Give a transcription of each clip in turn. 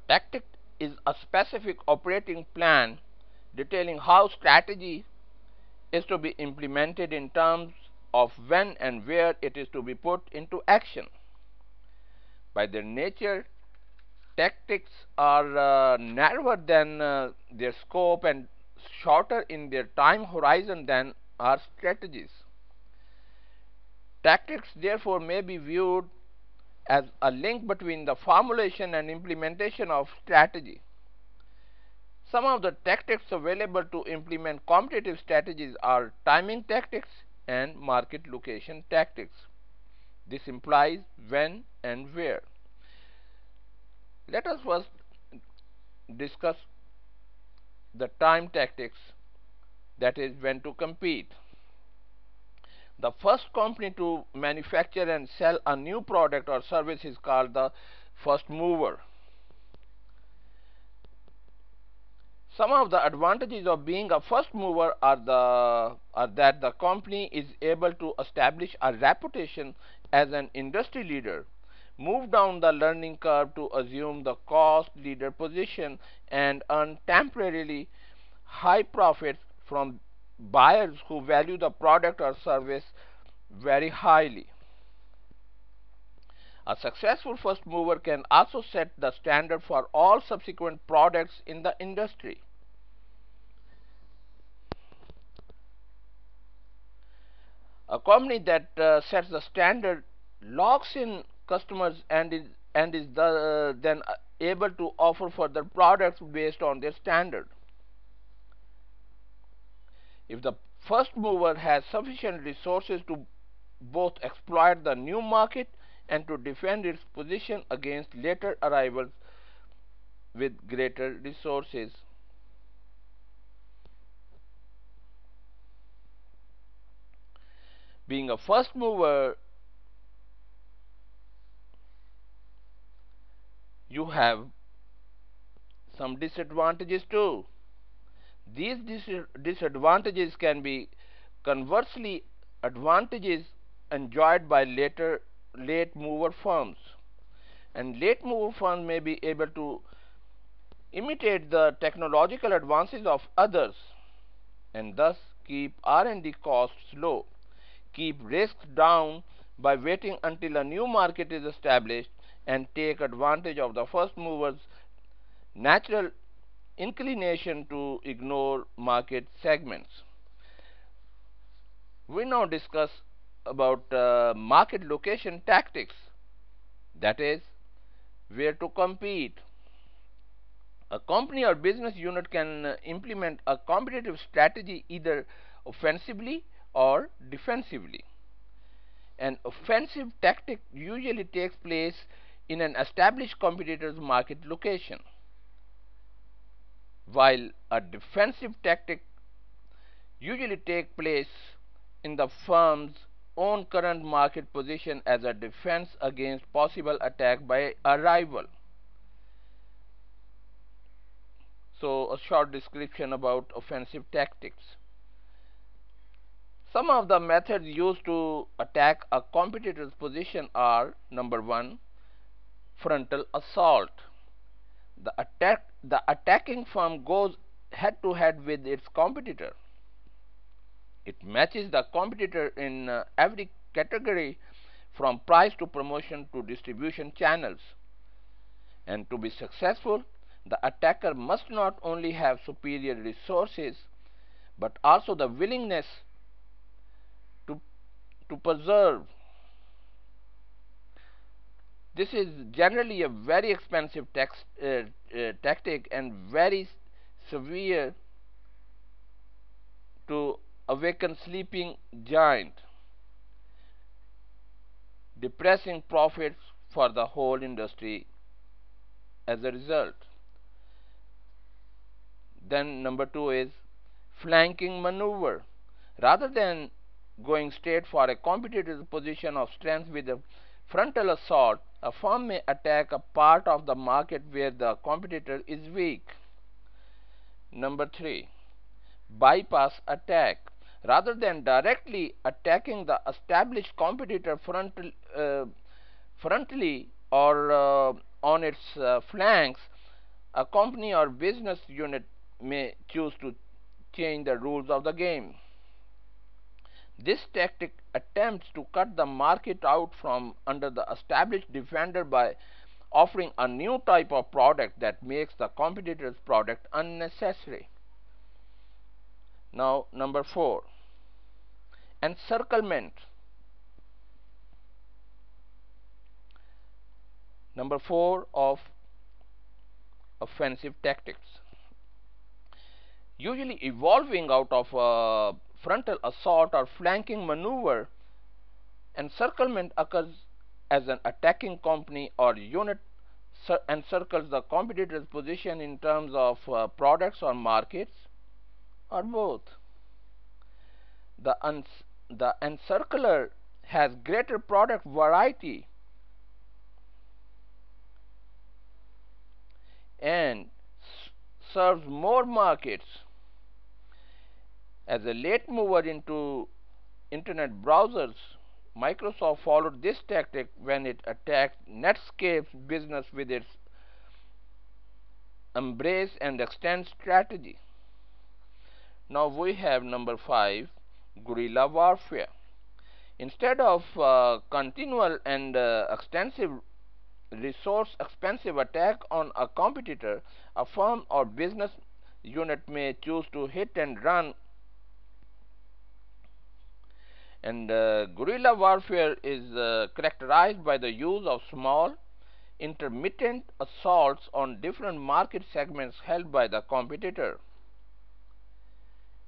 Tactic is a specific operating plan detailing how strategy is to be implemented in terms of when and where it is to be put into action. By their nature, tactics are narrower than their scope and shorter in their time horizon than are strategies. Tactics, therefore, may be viewed as a link between the formulation and implementation of strategy. Some of the tactics available to implement competitive strategies are timing tactics and market location tactics. This implies when and where. Let us first discuss the time tactics, that is, when to compete. The first company to manufacture and sell a new product or service is called the first mover. Some of the advantages of being a first mover are that the company is able to establish a reputation as an industry leader, move down the learning curve to assume the cost leader position, and earn temporarily high profits from buyers who value the product or service very highly. A successful first mover can also set the standard for all subsequent products in the industry. A company that sets the standard locks in customers and is then able to offer further products based on their standard. If the first mover has sufficient resources to both exploit the new market and to defend its position against later arrivals with greater resources. Being a first mover, you have some disadvantages too. These disadvantages can be conversely advantages enjoyed by late mover firms, and late mover firms may be able to imitate the technological advances of others and thus keep R&D costs low, keep risks down by waiting until a new market is established, and take advantage of the first mover's natural inclination to ignore market segments. We now discuss about market location tactics, that is, where to compete. A company or business unit can implement a competitive strategy either offensively or defensively. An offensive tactic usually takes place in an established competitor's market location, while a defensive tactic usually takes place in the firm's own current market position as a defense against possible attack by a rival. So, a short description about offensive tactics. Some of the methods used to attack a competitor's position are: number 1, frontal assault. The attacking firm goes head to head with its competitor. It matches the competitor in every category from price to promotion to distribution channels. And to be successful, the attacker must not only have superior resources but also the willingness to, to preserve. This is generally a very expensive tactic and very severe to awaken sleeping giant, depressing profits for the whole industry as a result. Then number 2 is flanking maneuver. Rather than going straight for a competitor's position of strength with a frontal assault, a firm may attack a part of the market where the competitor is weak. Number 3, bypass attack. Rather than directly attacking the established competitor frontally or on its flanks, A company or business unit may choose to change the rules of the game. This tactic attempts to cut the market out from under the established defender by offering a new type of product that makes the competitor's product unnecessary. Now, number 4, encirclement. Number 4 of offensive tactics. Usually evolving out of a frontal assault or flanking maneuver, encirclement occurs as an attacking company or unit encircles the competitor's position in terms of products or markets, or both. The encircler has greater product variety and serves more markets. As a late mover into internet browsers, Microsoft followed this tactic when it attacked Netscape's business with its embrace and extend strategy. Now we have number 5, guerrilla warfare. Instead of continual and extensive resource expensive attack on a competitor, a firm or business unit may choose to hit and run. And guerrilla warfare is characterized by the use of small, intermittent assaults on different market segments held by the competitor.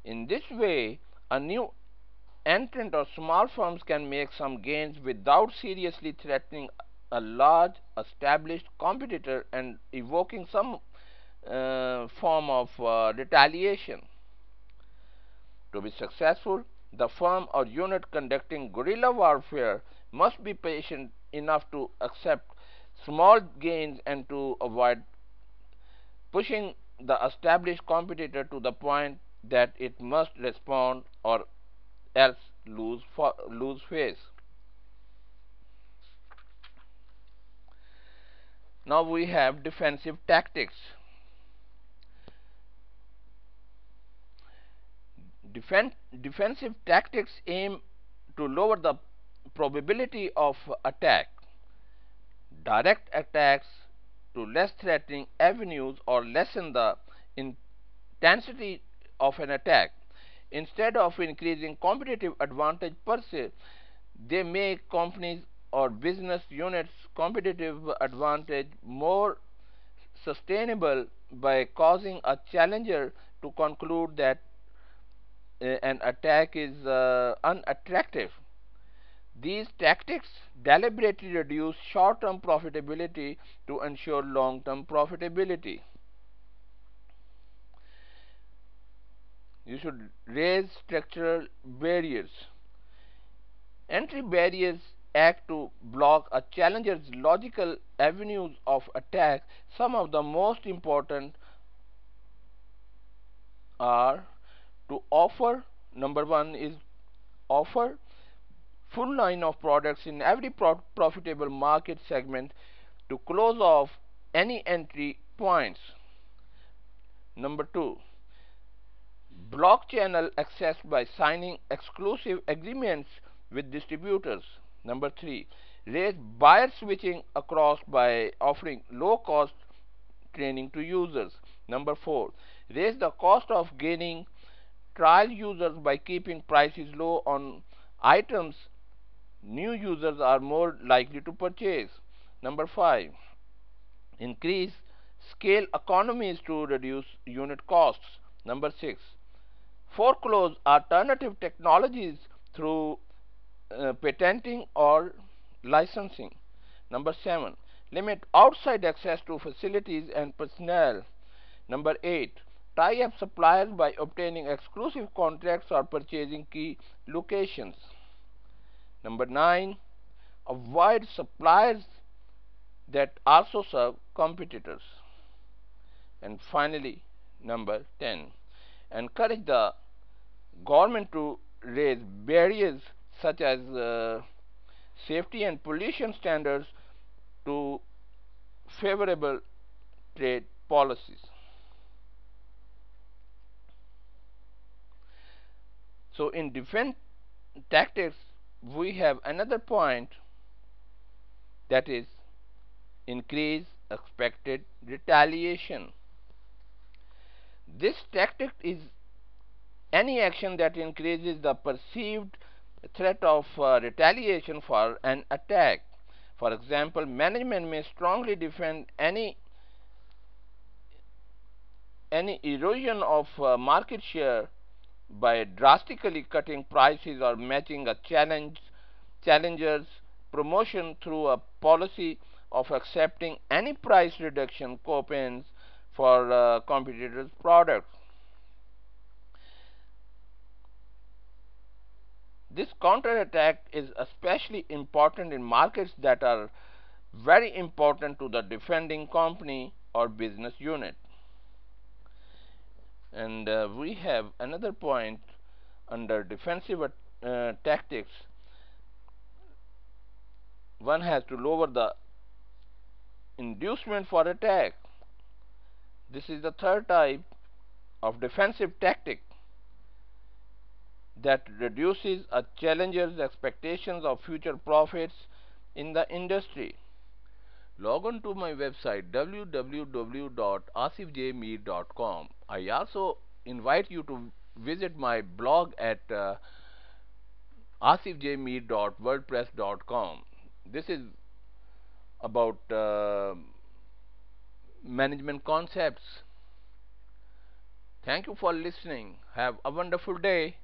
In this way, a new entrant or small firms can make some gains without seriously threatening a large established competitor and evoking some form of retaliation. To be successful, the firm or unit conducting guerrilla warfare must be patient enough to accept small gains and to avoid pushing the established competitor to the point that it must respond or else lose face. Now we have defensive tactics. Defensive tactics aim to lower the probability of attack. Direct attacks to less threatening avenues or lessen the intensity of an attack. Instead of increasing competitive advantage per se, they make companies or business units' competitive advantage more sustainable by causing a challenger to conclude that an attack is unattractive. These tactics deliberately reduce short-term profitability to ensure long-term profitability. You should raise structural barriers. Entry barriers act to block a challenger's logical avenues of attack. Some of the most important are to offer, number 1 is offer full line of products in every profitable market segment to close off any entry points. Number 2, block channel access by signing exclusive agreements with distributors. Number 3, raise buyer switching across by offering low cost training to users. Number 4, raise the cost of gaining trial users by keeping prices low on items new users are more likely to purchase. Number 5, increase scale economies to reduce unit costs. Number 6, foreclose alternative technologies through patenting or licensing. Number 7, limit outside access to facilities and personnel. Number 8, tie up suppliers by obtaining exclusive contracts or purchasing key locations. Number 9, avoid suppliers that also serve competitors. And finally, number 10, encourage the government to raise barriers such as safety and pollution standards to favorable trade policies. So in defense tactics, we have another point, that is increase expected retaliation. This tactic is any action that increases the perceived threat of retaliation for an attack. For example, management may strongly defend any erosion of market share by drastically cutting prices or matching a challenger's promotion through a policy of accepting any price reduction coupons for competitors' products. This counterattack is especially important in markets that are very important to the defending company or business unit. And we have another point under defensive tactics. One has to lower the inducement for attack. This is the third type of defensive tactic that reduces a challenger's expectations of future profits in the industry. Log on to my website www.asifjmeer.com. I also invite you to visit my blog at asifjmeer.wordpress.com. This is about management concepts. Thank you for listening. Have a wonderful day.